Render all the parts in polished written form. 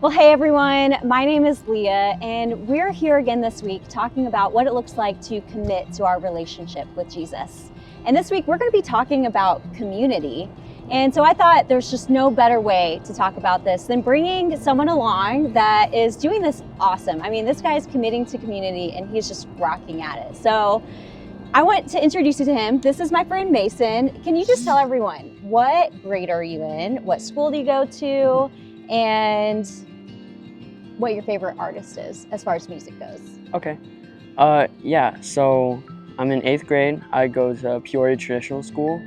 Well, hey everyone, my name is Leah, and we're here again this week talking about what it looks like to commit to our relationship with Jesus. And this week we're going to be talking about community. And so I thought there's just no better way to talk about this than bringing someone along that is doing this awesome. I mean, this guy is committing to community and he's just rocking at it. So I want to introduce you to him. This is my friend Mason. Can you just tell everyone, what grade are you in? What school do you go to? And what your favorite artist is as far as music goes. Okay. So I'm in 8th grade. I go to Peoria Traditional School.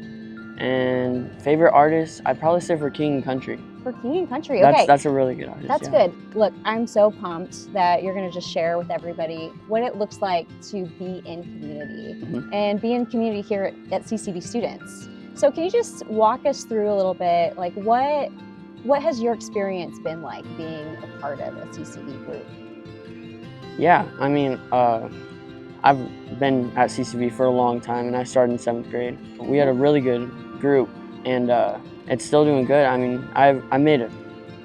And favorite artist, I'd probably say for King and Country. For King and Country, okay. That's a really good artist. That's good. Look, I'm so pumped that you're gonna just share with everybody what it looks like to be in community and be in community here at CCV Students. So can you just walk us through a little bit, like what has your experience been like being a part of a CCV group? Yeah, I mean, I've been at CCV for a long time, and I started in 7th grade. We had a really good group, and it's still doing good. I mean, I made a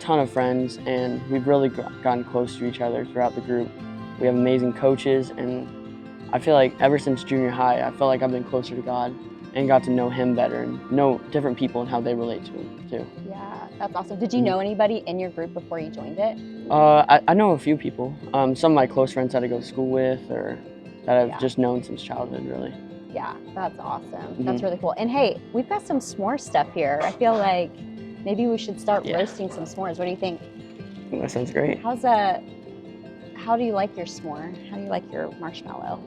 ton of friends, and we've really gotten close to each other throughout the group. We have amazing coaches, and I feel like ever since junior high, I felt like I've been closer to God and got to know Him better and know different people and how they relate to Him too. Yeah, that's awesome. Did you know anybody in your group before you joined it? I know a few people. Some of my close friends that I go to school with, or that I've just known since childhood, really. Yeah, that's awesome. That's really cool. And hey, we've got some s'more stuff here. I feel like maybe we should start roasting some s'mores. What do you think? That sounds great. How do you like your s'more? How do you like your marshmallow?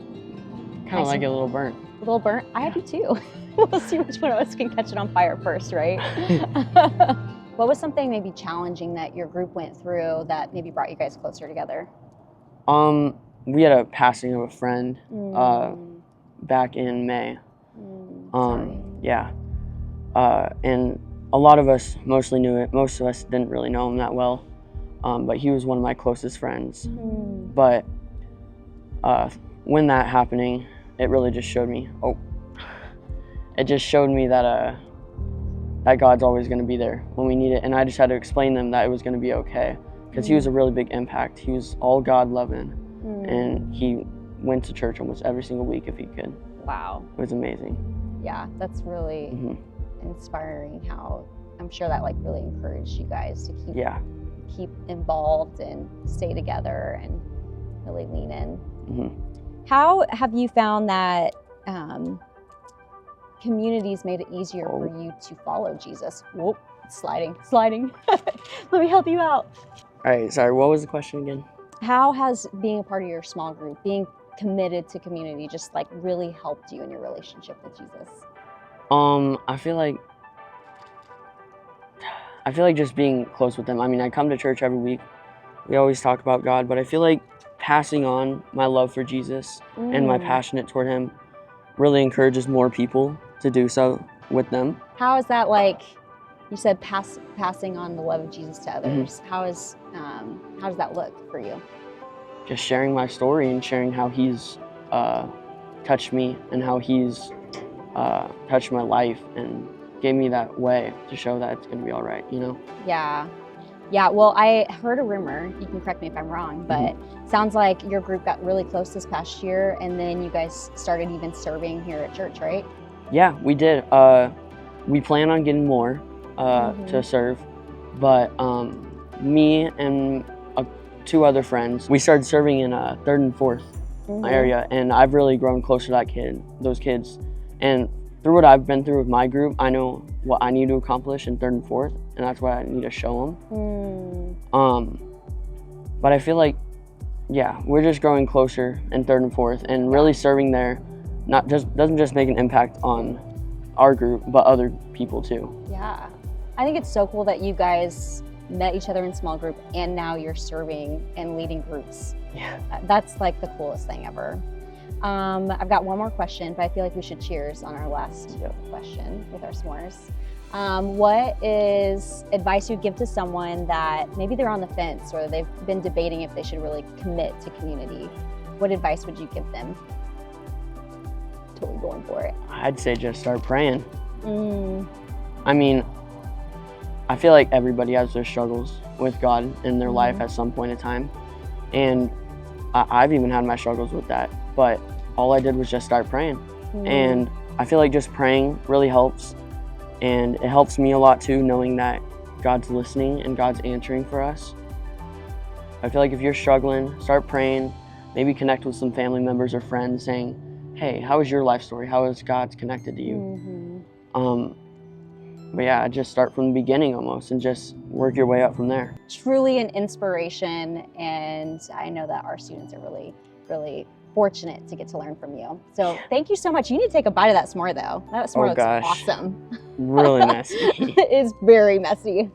Kind of like it a little burnt. A little burnt? I do too. We'll see which one of us can catch it on fire first, right? What was something maybe challenging that your group went through that maybe brought you guys closer together? We had a passing of a friend back in May. Yeah. And a lot of us mostly knew it. Most of us didn't really know him that well. But he was one of my closest friends. But when that happening, it really just showed me, it just showed me that that God's always going to be there when we need it. And I just had to explain them that it was going to be okay, because he was a really big impact. He was all God loving, and he went to church almost every single week if he could. Wow. It was amazing. Yeah, that's really inspiring. How I'm sure that like really encouraged you guys to keep involved and stay together and really lean in. How have you found that communities made it easier for you to follow Jesus? Whoop, sliding. Let me help you out. All right, sorry, what was the question again? How has being a part of your small group, being committed to community, just like really helped you in your relationship with Jesus? I feel like just being close with them. I mean, I come to church every week. We always talk about God, but I feel like passing on my love for Jesus and my passion toward him really encourages more people to do so with them. How is that, like you said, passing on the love of Jesus to others? How does that look for you? Just sharing my story and sharing how he's touched me and how he's touched my life and gave me that way to show that it's gonna be all right, you know? Yeah, well, I heard a rumor, you can correct me if I'm wrong, but sounds like your group got really close this past year, and then you guys started even serving here at church, right? Yeah, we did. We plan on getting more to serve, but me and 2 other friends, we started serving in 3rd and 4th area, and I've really grown closer to those kids. And through what I've been through with my group, I know what I need to accomplish in 3rd and 4th, and that's what I need to show them. But I feel like, we're just growing closer in 3rd and 4th, and really serving there doesn't just make an impact on our group, but other people too. Yeah, I think it's so cool that you guys met each other in small group, and now you're serving and leading groups. Yeah, that's like the coolest thing ever. I've got one more question, but I feel like we should cheers on our last question with our s'mores. What is advice you'd give to someone that maybe they're on the fence or they've been debating if they should really commit to community? What advice would you give them? Totally going for it. I'd say just start praying. I mean, I feel like everybody has their struggles with God in their life at some point in time. And I've even had my struggles with that. But all I did was just start praying. And I feel like just praying really helps. And it helps me a lot too, knowing that God's listening and God's answering for us. I feel like if you're struggling, start praying. Maybe connect with some family members or friends saying, hey, how is your life story? How is God connected to you? But yeah, just start from the beginning almost and just work your way up from there. Truly an inspiration, and I know that our students are really, really fortunate to get to learn from you. So thank you so much. You need to take a bite of that s'more though. That s'more looks awesome. Really messy. It is very messy.